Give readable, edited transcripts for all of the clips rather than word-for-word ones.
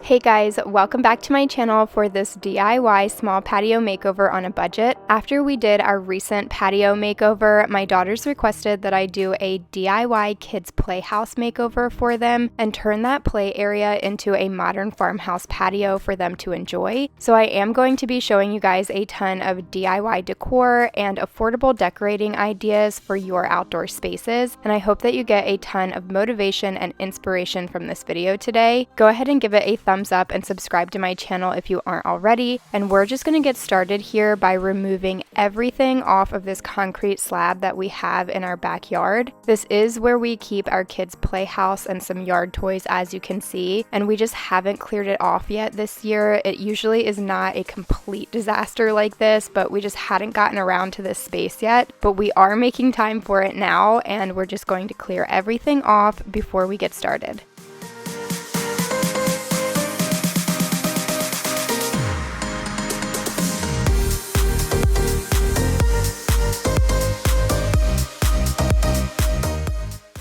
Hey guys, welcome back to my channel for this DIY small patio makeover on a budget. After we did our recent patio makeover, my daughters requested that I do a DIY kids playhouse makeover for them and turn that play area into a modern farmhouse patio for them to enjoy. So I am going to be showing you guys a ton of DIY decor and affordable decorating ideas for your outdoor spaces, and I hope that you get a ton of motivation and inspiration from this video today. Go ahead and give it a thumbs up and subscribe to my channel if you aren't already, and we're just going to get started here by removing everything off of this concrete slab that we have in our backyard. This is where we keep our kids' playhouse and some yard toys, as you can see, and we just haven't cleared it off yet this year. It usually is not a complete disaster like this, but we just hadn't gotten around to this space yet. But we are making time for it now, and we're just going to clear everything off before we get started.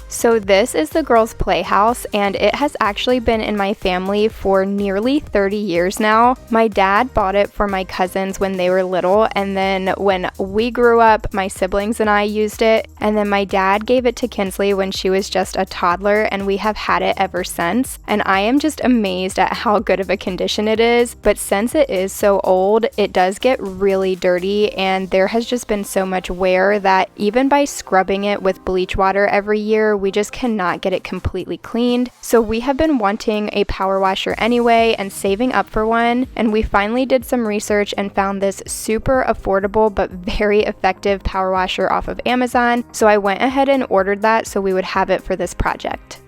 So this is the girls' playhouse, and it has actually been in my family for nearly 30 years now. My dad bought it for my cousins when they were little, and then when we grew up, my siblings and I used it, and then my dad gave it to Kinsley when she was just a toddler, and we have had it ever since. And I am just amazed at how good of a condition it is, but since it is so old, it does get really dirty, and there has just been so much wear that even by scrubbing it with bleach water every year, we just cannot get it completely cleaned. So we have been wanting a power washer anyway and saving up for one, and we finally did some research and found this super affordable but very effective power washer off of Amazon. So I went ahead and ordered that so we would have it for this project.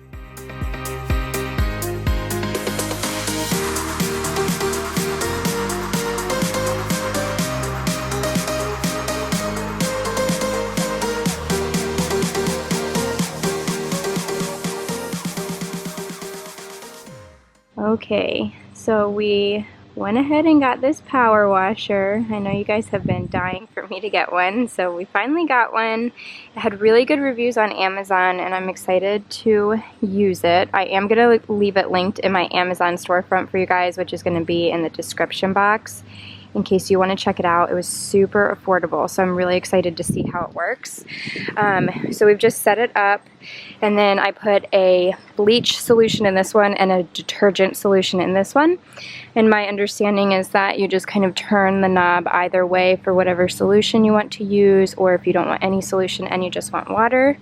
Okay, so we went ahead and got this power washer. I know you guys have been dying for me to get one, so we finally got one. It had really good reviews on Amazon, and I'm excited to use it. I am going to leave it linked in my Amazon storefront for you guys, which is going to be in the description box in case you want to check it out. It was super affordable, so I'm really excited to see how it works. So we've just set it up, and then I put a bleach solution in this one and a detergent solution in this one. And my understanding is that you just kind of turn the knob either way for whatever solution you want to use, or if you don't want any solution and you just want water.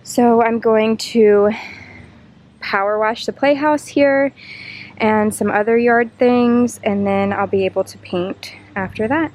So I'm going to power wash the playhouse here and some other yard things, and then I'll be able to paint after that.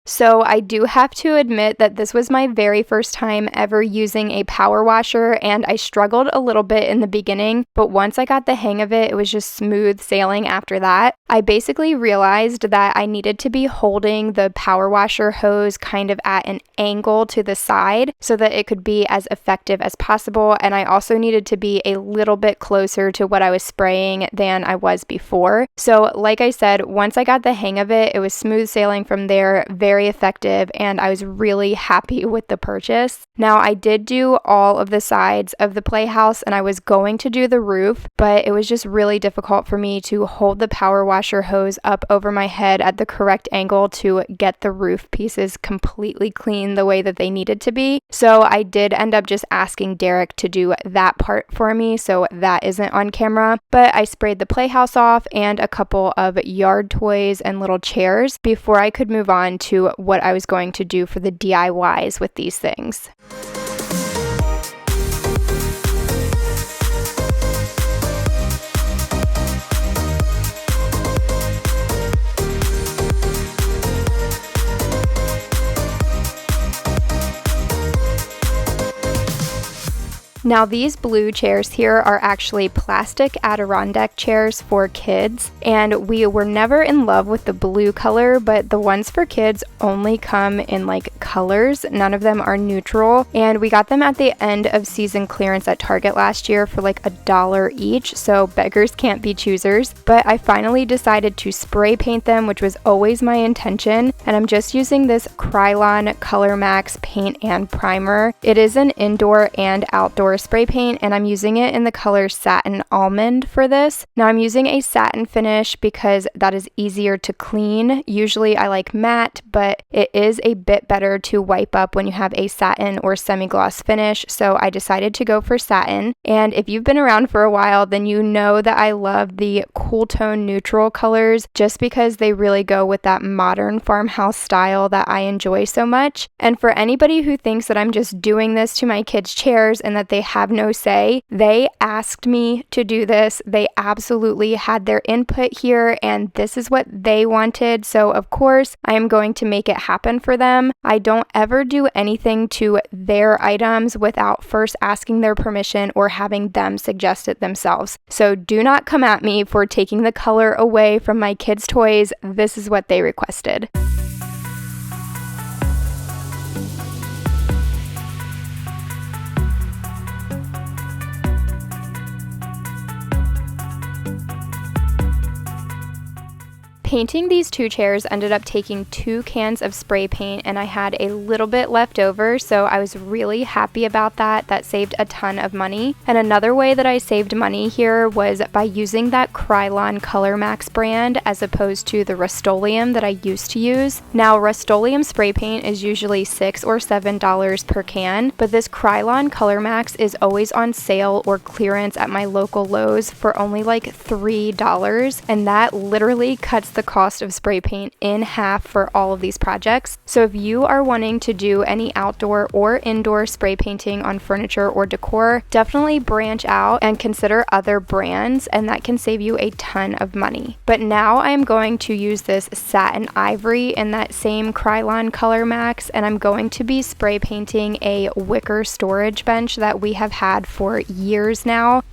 So I do have to admit that this was my very first time ever using a power washer, and I struggled a little bit in the beginning, but once I got the hang of it, it was just smooth sailing after that. I basically realized that I needed to be holding the power washer hose kind of at an angle to the side so that it could be as effective as possible, and I also needed to be a little bit closer to what I was spraying than I was before. So like I said, once I got the hang of it, it was smooth sailing from there, very effective, and I was really happy with the purchase. Now I did do all of the sides of the playhouse, and I was going to do the roof, but it was just really difficult for me to hold the power washer hose up over my head at the correct angle to get the roof pieces completely clean the way that they needed to be. So I did end up just asking Derek to do that part for me, so that isn't on camera. But I sprayed the playhouse off and a couple of yard toys and little chairs before I could move on to what I was going to do for the DIYs with these things. Now these blue chairs here are actually plastic Adirondack chairs for kids, and we were never in love with the blue color, but the ones for kids only come in like colors. None of them are neutral, and we got them at the end of season clearance at Target last year for like $1 each, so beggars can't be choosers. But I finally decided to spray paint them, which was always my intention, and I'm just using this Krylon Color Max paint and primer. It is an indoor and outdoor spray paint, and I'm using it in the color Satin Almond for this. Now I'm using a satin finish because that is easier to clean. Usually I like matte, but it is a bit better to wipe up when you have a satin or semi-gloss finish, so I decided to go for satin. And if you've been around for a while, then you know that I love the cool tone neutral colors just because they really go with that modern farmhouse style that I enjoy so much. And for anybody who thinks that I'm just doing this to my kids' chairs and that they have no say, they asked me to do this. They absolutely had their input here, and this is what they wanted, so of course I am going to make it happen for them. I don't ever do anything to their items without first asking their permission or having them suggest it themselves. So do not come at me for taking the color away from my kids' toys. This is what they requested. Painting these two chairs ended up taking 2 cans of spray paint, and I had a little bit left over, so I was really happy about that. That saved a ton of money. And another way that I saved money here was by using that Krylon Color Max brand as opposed to the Rust-Oleum that I used to use. Now Rust-Oleum spray paint is usually $6 or $7 per can, but this Krylon Color Max is always on sale or clearance at my local Lowe's for only like $3, and that literally cuts the cost of spray paint in half for all of these projects. So if you are wanting to do any outdoor or indoor spray painting on furniture or decor, definitely branch out and consider other brands, and that can save you a ton of money. But now I am going to use this Satin Ivory in that same Krylon Color Max, and I'm going to be spray painting a wicker storage bench that we have had for years now.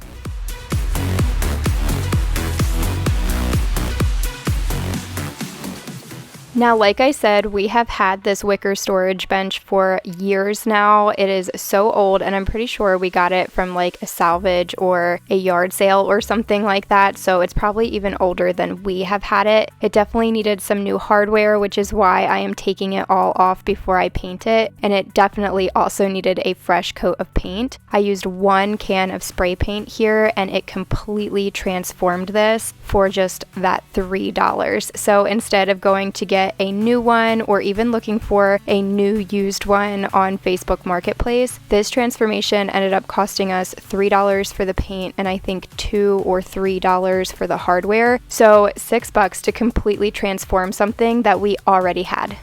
Now, like I said, we have had this wicker storage bench for years now. It is so old, and I'm pretty sure we got it from like a salvage or a yard sale or something like that, so it's probably even older than we have had it. It definitely needed some new hardware, which is why I am taking it all off before I paint it, and it definitely also needed a fresh coat of paint. I used 1 can of spray paint here, and it completely transformed this for just that $3. So instead of going to get a new one or even looking for a new used one on Facebook Marketplace, this transformation ended up costing us $3 for the paint and I think $2 or $3 for the hardware. So $6 to completely transform something that we already had.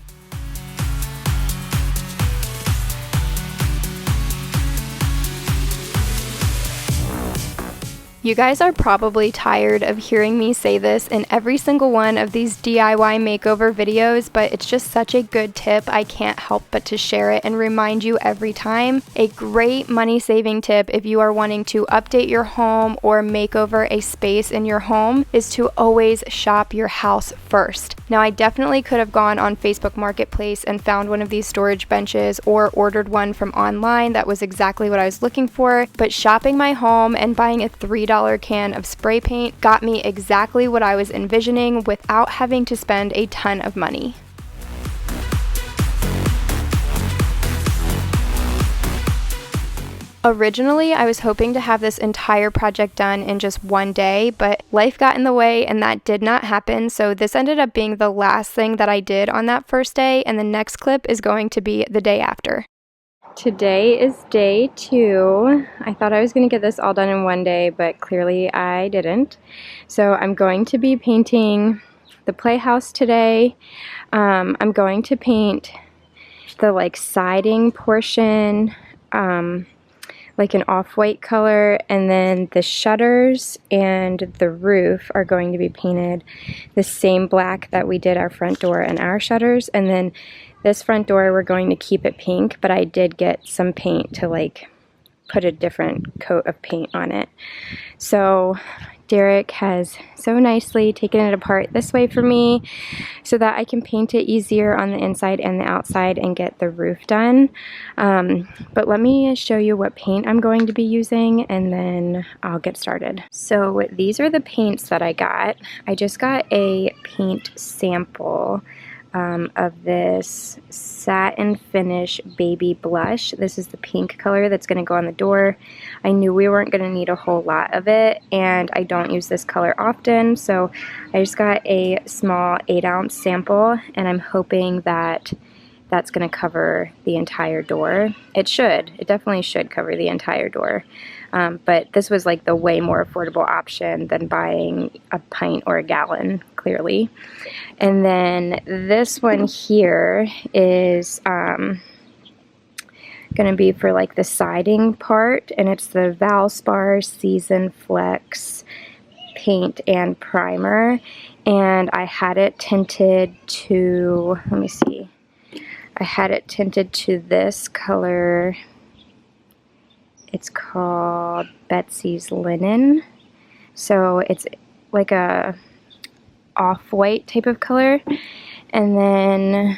You guys are probably tired of hearing me say this in every single one of these DIY makeover videos, but it's just such a good tip. I can't help but to share it and remind you every time. A great money-saving tip if you are wanting to update your home or make over a space in your home is to always shop your house first. Now, I definitely could have gone on Facebook Marketplace and found one of these storage benches or ordered one from online. That was exactly what I was looking for, but shopping my home and buying a $3 can of spray paint got me exactly what I was envisioning without having to spend a ton of money. Originally, I was hoping to have this entire project done in just one day, but life got in the way and that did not happen, so this ended up being the last thing that I did on that first day, and the next clip is going to be the day after. Today is day 2. I thought I was going to get this all done in one day, but clearly I didn't. So I'm going to be painting the Playhouse today. I'm going to paint the siding portion like an off-white color, and then the shutters and the roof are going to be painted the same black that we did our front door and our shutters, and then this front door we're going to keep it pink, but I did get some paint to put a different coat of paint on it. So Derek has so nicely taken it apart this way for me so that I can paint it easier on the inside and the outside and get the roof done. But let me show you what paint I'm going to be using and then I'll get started. So these are the paints that I got. I just got a paint sample of this satin finish baby blush. This is the pink color that's going to go on the door. I knew we weren't going to need a whole lot of it, and I don't use this color often, so I just got a small 8-ounce sample, and I'm hoping that that's going to cover the entire door. It should. It definitely should cover the entire door. But this was like the way more affordable option than buying a pint or a gallon, clearly. And then this one here is going to be for like the siding part, and it's the Valspar Season Flex paint and primer. And I had it tinted to, let me see, I had it tinted to this color. It's called Betsy's Linen. So it's like a off-white type of color. And then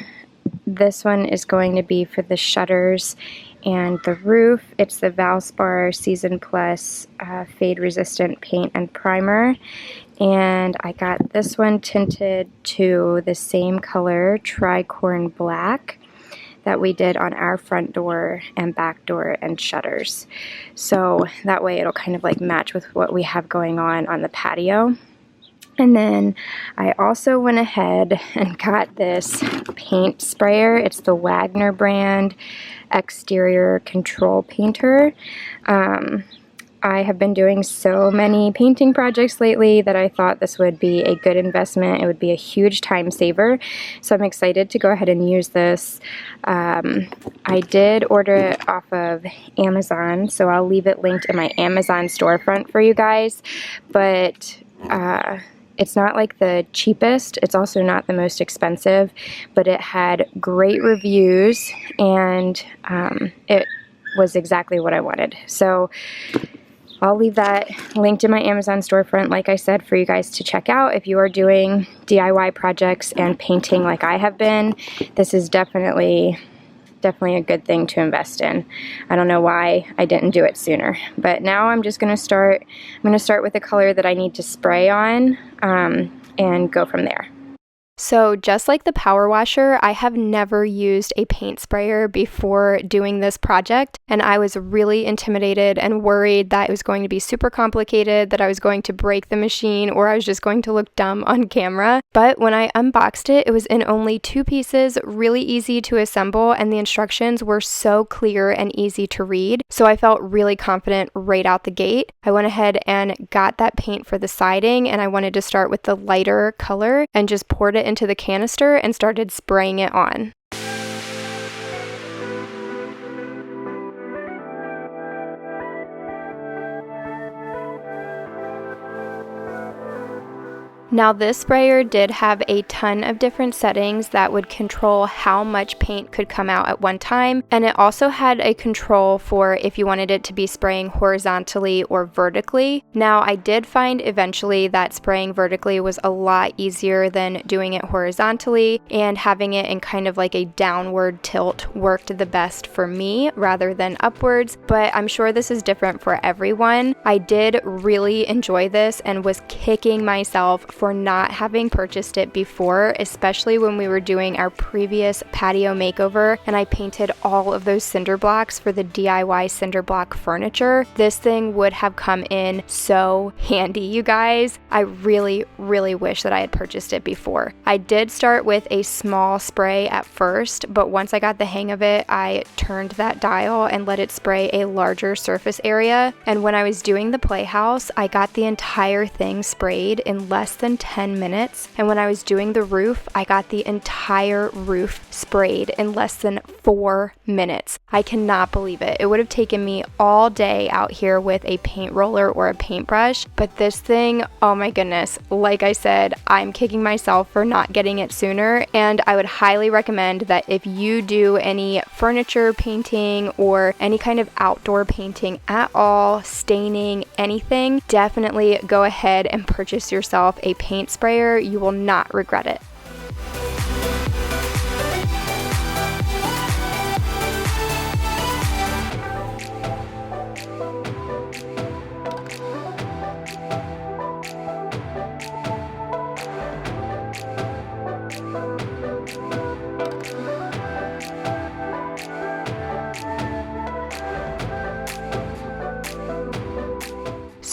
this one is going to be for the shutters and the roof. It's the Valspar Season Plus Fade Resistant Paint and Primer. And I got this one tinted to the same color, Tricorn Black, that we did on our front door and back door and shutters. So that way it'll kind of like match with what we have going on the patio. And then I also went ahead and got this paint sprayer. It's the Wagner brand Exterior Control Painter. I have been doing so many painting projects lately that I thought this would be a good investment. It would be a huge time saver. So I'm excited to go ahead and use this. I did order it off of Amazon, so I'll leave it linked in my Amazon storefront for you guys. But it's not like the cheapest. It's also not the most expensive, but it had great reviews, and it was exactly what I wanted. So I'll leave that linked in my Amazon storefront, like I said, for you guys to check out. If you are doing DIY projects and painting like I have been, this is definitely a good thing to invest in. I don't know why I didn't do it sooner. But now I'm just going to start. I'm going to start with the color that I need to spray on and go from there. So just like the power washer, I have never used a paint sprayer before doing this project, and I was really intimidated and worried that it was going to be super complicated, that I was going to break the machine, or I was just going to look dumb on camera. But when I unboxed it, it was in only 2 pieces, really easy to assemble, and the instructions were so clear and easy to read. So I felt really confident right out the gate. I went ahead and got that paint for the siding, and I wanted to start with the lighter color and just poured it into the canister and started spraying it on. Now this sprayer did have a ton of different settings that would control how much paint could come out at one time, and it also had a control for if you wanted it to be spraying horizontally or vertically. Now I did find eventually that spraying vertically was a lot easier than doing it horizontally, and having it in kind of like a downward tilt worked the best for me rather than upwards, but I'm sure this is different for everyone. I did really enjoy this and was kicking myself for not having purchased it before, especially when we were doing our previous patio makeover and I painted all of those cinder blocks for the DIY cinder block furniture. This thing would have come in so handy, you guys. I really wish that I had purchased it before. I did start with a small spray at first, but once I got the hang of it, I turned that dial and let it spray a larger surface area. And when I was doing the Playhouse, I got the entire thing sprayed in less than 10 minutes, and when I was doing the roof, I got the entire roof sprayed in less than 4 minutes. I cannot believe it. It would have taken me all day out here with a paint roller or a paintbrush, but this thing, oh my goodness, like I said, I'm kicking myself for not getting it sooner, and I would highly recommend that if you do any furniture painting or any kind of outdoor painting at all, staining, anything, definitely go ahead and purchase yourself a paint sprayer. You will not regret it.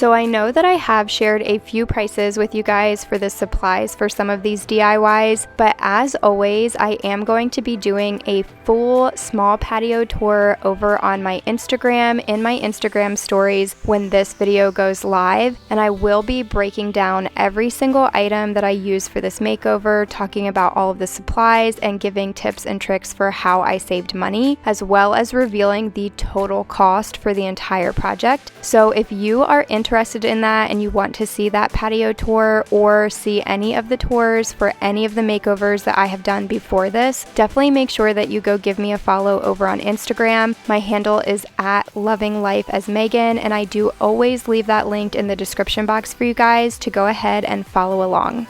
So I know that I have shared a few prices with you guys for the supplies for some of these DIYs, but as always, I am going to be doing a full small patio tour over on my Instagram in my Instagram stories when this video goes live, and I will be breaking down every single item that I use for this makeover, talking about all of the supplies and giving tips and tricks for how I saved money, as well as revealing the total cost for the entire project. So if you are interested in that and you want to see that patio tour or see any of the tours for any of the makeovers that I have done before this, definitely make sure that you go give me a follow over on Instagram. My handle is at LOVINGLIFEMEGAN, and I do always leave that linked in the description box for you guys to go ahead and follow along.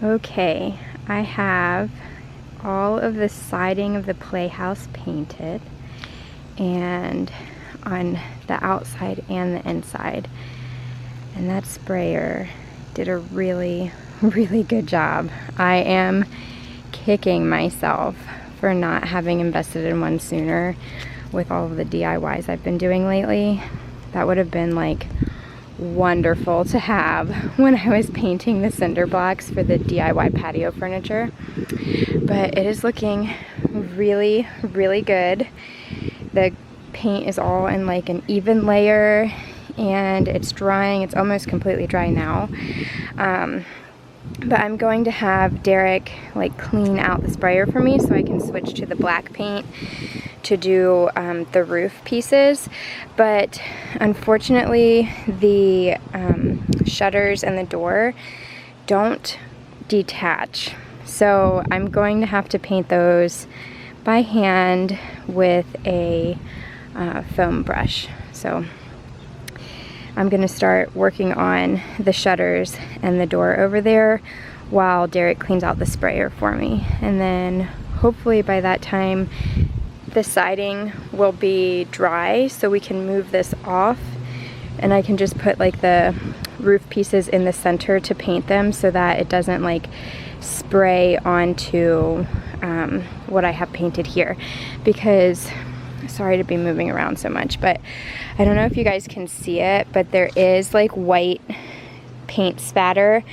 Okay, I have all of the siding of the Playhouse painted, and on the outside and the inside. And that sprayer did a really good job. I am kicking myself for not having invested in one sooner with all of the DIYs I've been doing lately. That would have been like wonderful to have when I was painting the cinder blocks for the DIY patio furniture. But it is looking really good. The paint is all in like an even layer and it's drying. It's almost completely dry now. But I'm going to have Derek like clean out the sprayer for me so I can switch to the black paint to do the roof pieces. But unfortunately the shutters and the door don't detach, so I'm going to have to paint those by hand with a foam brush. So I'm gonna start working on the shutters and the door over there while Derek cleans out the sprayer for me, and then hopefully by that time the siding will be dry so we can move this off and I can just put like the roof pieces in the center to paint them so that it doesn't like spray onto what I have painted here. Because, sorry to be moving around so much, but I don't know if you guys can see it, but there is like white paint spatter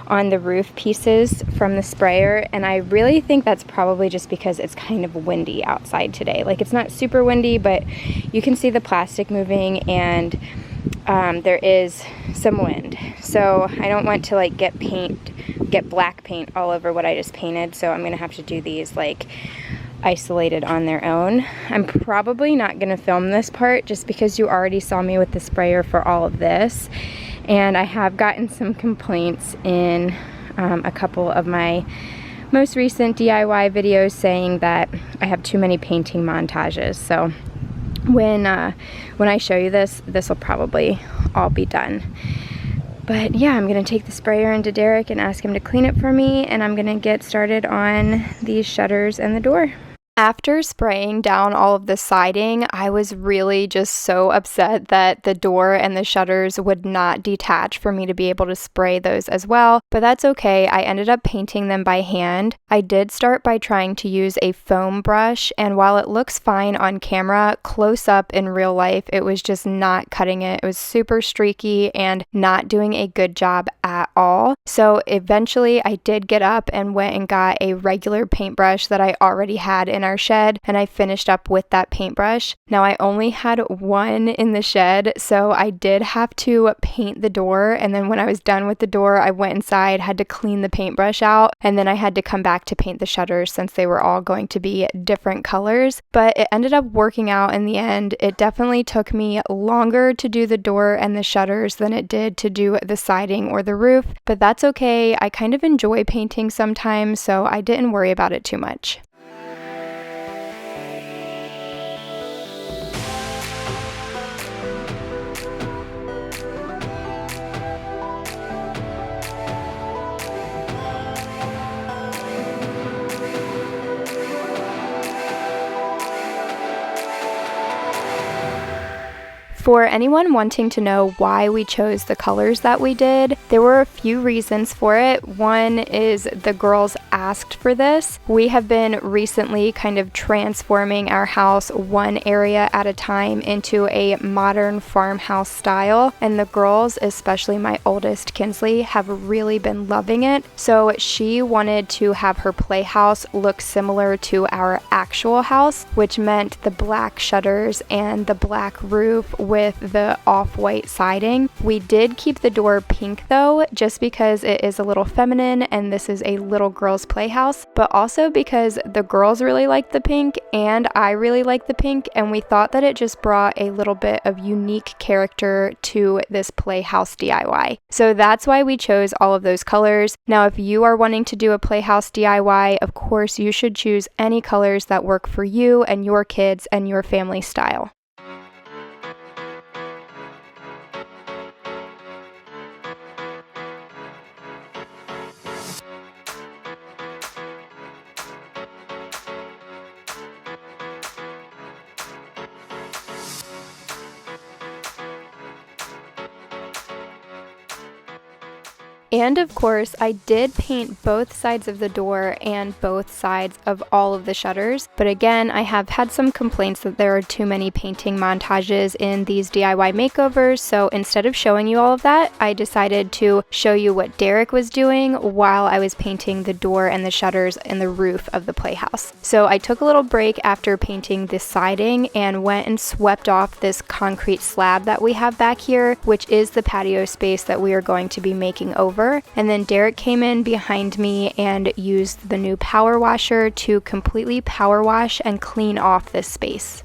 on the roof pieces from the sprayer, and I really think that's probably just because it's kind of windy outside today. Like, it's not super windy, but you can see the plastic moving, and there is some wind. So I don't want to like get black paint all over what I just painted, so I'm gonna have to do these like isolated on their own. I'm probably not gonna film this part just because you already saw me with the sprayer for all of this. And I have gotten some complaints in a couple of my most recent DIY videos saying that I have too many painting montages. So when I show you this will probably all be done. But yeah, I'm gonna take the sprayer into Derek and ask him to clean it for me, and I'm gonna get started on these shutters and the door. After spraying down all of the siding, I was really just so upset that the door and the shutters would not detach for me to be able to spray those as well, but that's okay. I ended up painting them by hand. I did start by trying to use a foam brush, and while it looks fine on camera, close up in real life, it was just not cutting it. It was super streaky and not doing a good job at all. So eventually I did get up and went and got a regular paintbrush that I already had in our shed, and I finished up with that paintbrush. Now I only had one in the shed, so I did have to paint the door, and then when I was done with the door, I went inside, had to clean the paintbrush out, and then I had to come back to paint the shutters since they were all going to be different colors. But it ended up working out in the end. It definitely took me longer to do the door and the shutters than it did to do the siding or the roof, but that's okay. I kind of enjoy painting sometimes, so I didn't worry about it too much. For anyone wanting to know why we chose the colors that we did, there were a few reasons for it. One is the girls asked for this. We have been recently kind of transforming our house one area at a time into a modern farmhouse style, and the girls, especially my oldest Kinsley, have really been loving it. So she wanted to have her playhouse look similar to our actual house, which meant the black shutters and the black roof with the off-white siding. We did keep the door pink though, just because it is a little feminine and this is a little girl's playhouse, but also because the girls really like the pink and I really like the pink, and we thought that it just brought a little bit of unique character to this playhouse DIY. So that's why we chose all of those colors. Now, if you are wanting to do a playhouse DIY, of course you should choose any colors that work for you and your kids and your family style. And of course, I did paint both sides of the door and both sides of all of the shutters. But again, I have had some complaints that there are too many painting montages in these DIY makeovers. So instead of showing you all of that, I decided to show you what Derek was doing while I was painting the door and the shutters and the roof of the playhouse. So I took a little break after painting the siding and went and swept off this concrete slab that we have back here, which is the patio space that we are going to be making over. And then Derek came in behind me and used the new power washer to completely power wash and clean off this space.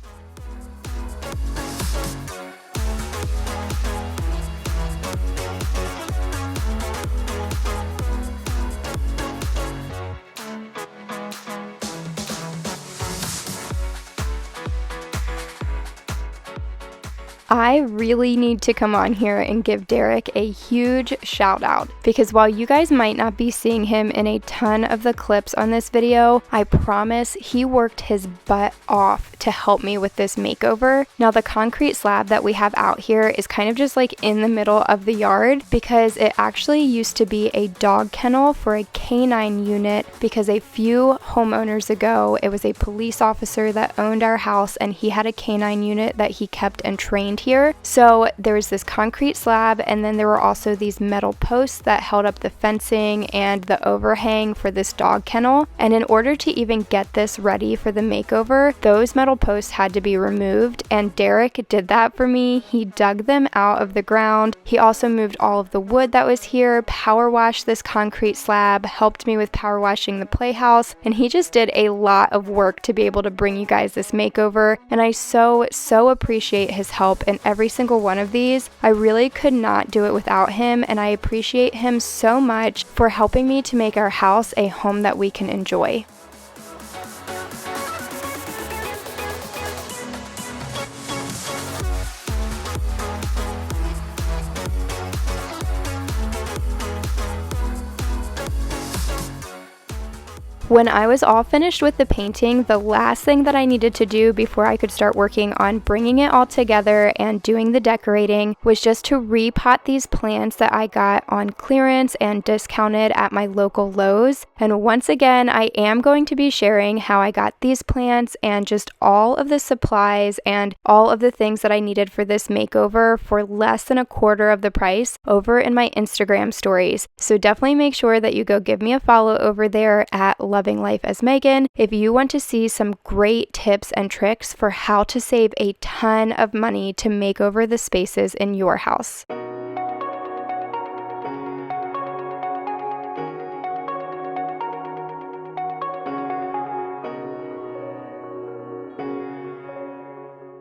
I really need to come on here and give Derek a huge shout out, because while you guys might not be seeing him in a ton of the clips on this video, I promise he worked his butt off to help me with this makeover. Now, the concrete slab that we have out here is kind of just like in the middle of the yard because it actually used to be a dog kennel for a canine unit, because a few homeowners ago, it was a police officer that owned our house and he had a canine unit that he kept and trained here. So there was this concrete slab, and then there were also these metal posts that held up the fencing and the overhang for this dog kennel. And in order to even get this ready for the makeover, those metal posts had to be removed, and Derek did that for me. He dug them out of the ground. He also moved all of the wood that was here, power washed this concrete slab, helped me with power washing the playhouse, and he just did a lot of work to be able to bring you guys this makeover. And I so appreciate his help in every single one of these. I really could not do it without him, and I appreciate him so much for helping me to make our house a home that we can enjoy. When I was all finished with the painting, the last thing that I needed to do before I could start working on bringing it all together and doing the decorating was just to repot these plants that I got on clearance and discounted at my local Lowe's. And once again, I am going to be sharing how I got these plants and just all of the supplies and all of the things that I needed for this makeover for less than a quarter of the price over in my Instagram stories. So definitely make sure that you go give me a follow over there at Loving Life as Megan if you want to see some great tips and tricks for how to save a ton of money to make over the spaces in your house.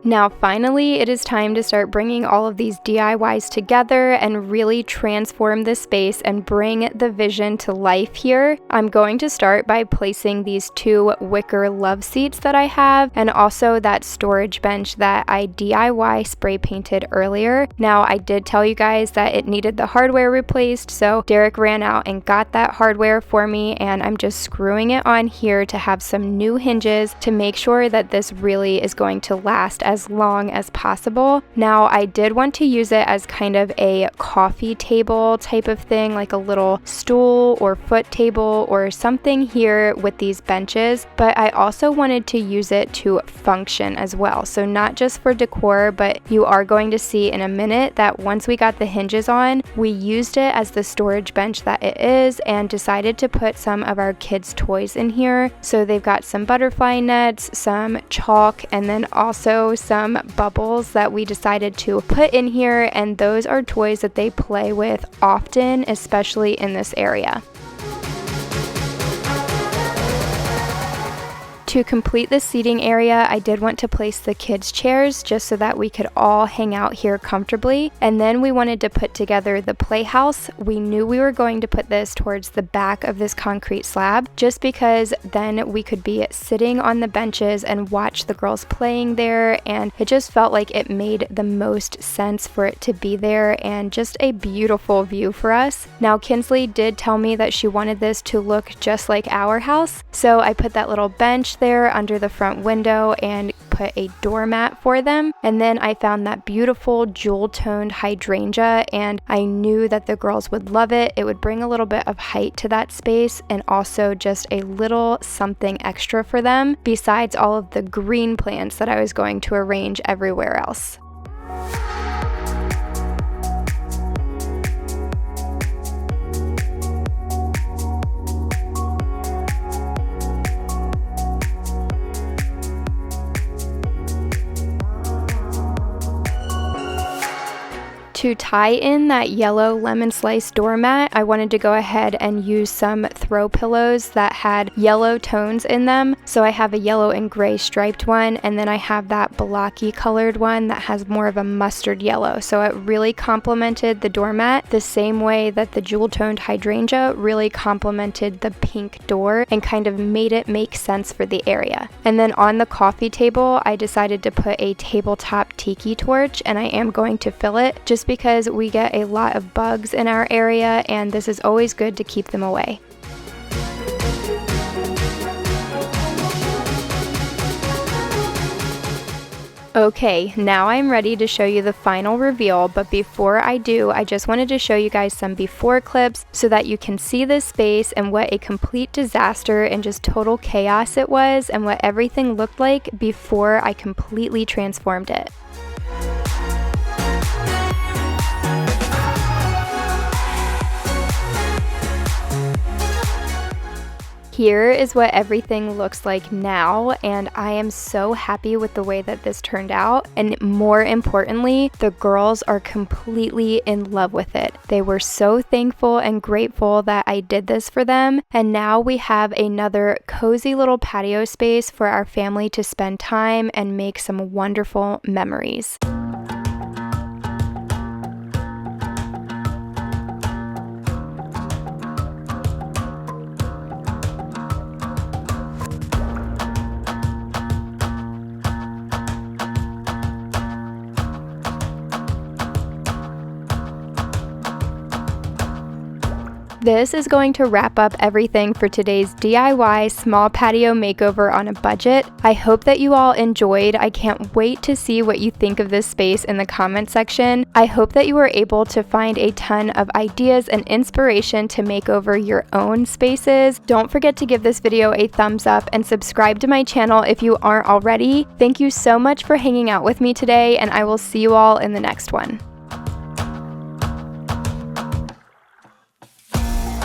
Now finally, it is time to start bringing all of these DIYs together and really transform this space and bring the vision to life here. I'm going to start by placing these two wicker love seats that I have, and also that storage bench that I DIY spray painted earlier. Now, I did tell you guys that it needed the hardware replaced, so Derek ran out and got that hardware for me, and I'm just screwing it on here to have some new hinges to make sure that this really is going to last as long as possible. Now, I did want to use it as kind of a coffee table type of thing, like a little stool or foot table or something here with these benches, but I also wanted to use it to function as well. So not just for decor, but you are going to see in a minute that once we got the hinges on, we used it as the storage bench that it is and decided to put some of our kids' toys in here. So they've got some butterfly nets, some chalk, and then also some bubbles that we decided to put in here, and those are toys that they play with often, especially in this area. To complete the seating area, I did want to place the kids' chairs just so that we could all hang out here comfortably. And then we wanted to put together the playhouse. We knew we were going to put this towards the back of this concrete slab just because then we could be sitting on the benches and watch the girls playing there, and it just felt like it made the most sense for it to be there and just a beautiful view for us. Now, Kinsley did tell me that she wanted this to look just like our house, so I put that little bench there under the front window and put a doormat for them. And then I found that beautiful jewel-toned hydrangea, and I knew that the girls would love it. It would bring a little bit of height to that space and also just a little something extra for them besides all of the green plants that I was going to arrange everywhere else. To tie in that yellow lemon slice doormat, I wanted to go ahead and use some throw pillows that had yellow tones in them. So I have a yellow and gray striped one, and then I have that blocky colored one that has more of a mustard yellow. So it really complemented the doormat the same way that the jewel toned hydrangea really complemented the pink door and kind of made it make sense for the area. And then on the coffee table, I decided to put a tabletop tiki torch, and I am going to fill it just because we get a lot of bugs in our area, and this is always good to keep them away. Okay, now I'm ready to show you the final reveal, but before I do, I just wanted to show you guys some before clips so that you can see this space and what a complete disaster and just total chaos it was and what everything looked like before I completely transformed it. Here is what everything looks like now, and I am so happy with the way that this turned out, and more importantly, the girls are completely in love with it. They were so thankful and grateful that I did this for them, and now we have another cozy little patio space for our family to spend time and make some wonderful memories. This is going to wrap up everything for today's DIY small patio makeover on a budget. I hope that you all enjoyed. I can't wait to see what you think of this space in the comment section. I hope that you were able to find a ton of ideas and inspiration to make over your own spaces. Don't forget to give this video a thumbs up and subscribe to my channel if you aren't already. Thank you so much for hanging out with me today, and I will see you all in the next one.